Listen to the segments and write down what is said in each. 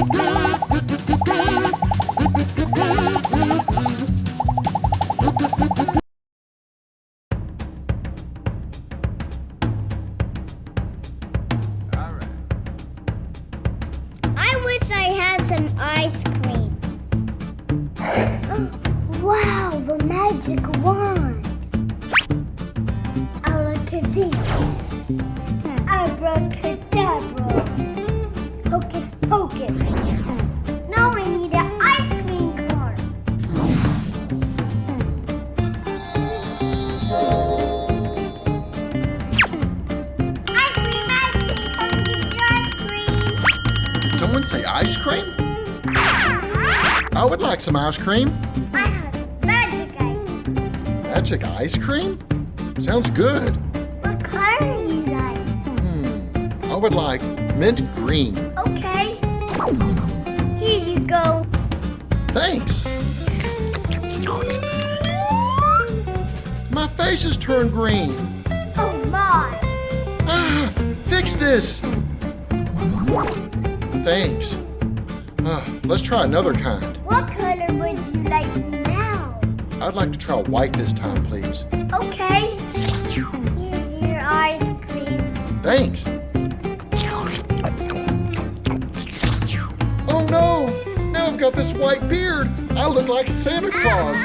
I wish I had some ice cream. Wow, the magic wand. Alakazam. Abracadabra. Hocus pocus. Now we need an ice cream cone. Ice cream, come get your ice cream. Did someone say ice cream? I would like some ice cream. I have magic ice cream. Magic ice cream? Sounds good. What color do you like? I would like mint green. Okay. Here you go. Thanks. My face has turned green. Oh my. Ah, fix this. Thanks. Let's try another kind. What color would you like now? I'd like to try white this time, please. Okay. Here's your ice cream. Thanks. Oh no! Now I've got this white beard. I look like Santa Claus.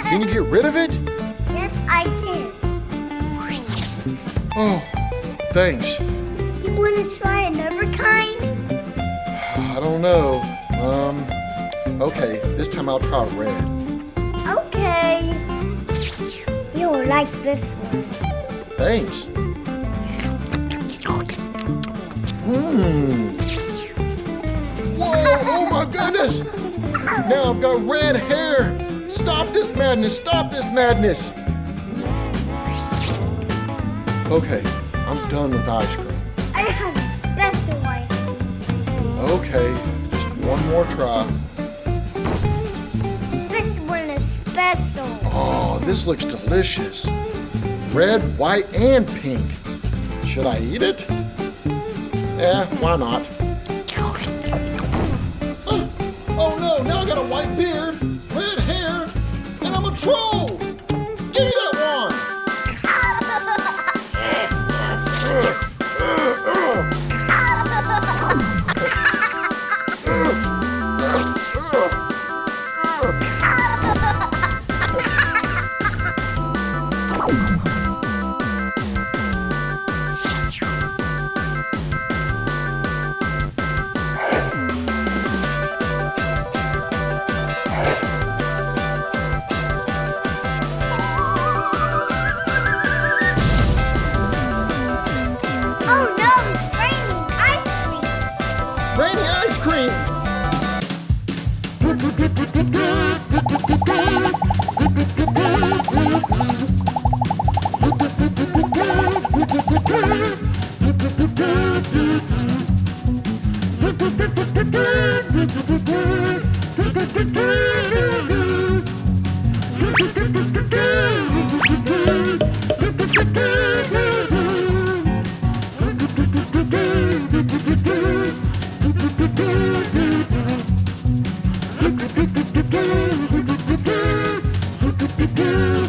Can you get rid of it? Yes, I can. Oh, thanks. You want to try another kind? I don't know. Okay, this time I'll try red. Okay. You'll like this one. Thanks. Whoa, oh my goodness! Now I've got red hair! Stop this madness! Stop this madness! Okay, I'm done with ice cream. I have special ice cream. Okay, just one more try. This one is special. Oh, this looks delicious. Red, white, and pink. Should I eat it? Eh, why not? Oh no, now I got a white beard, red hair, and I'm a troll!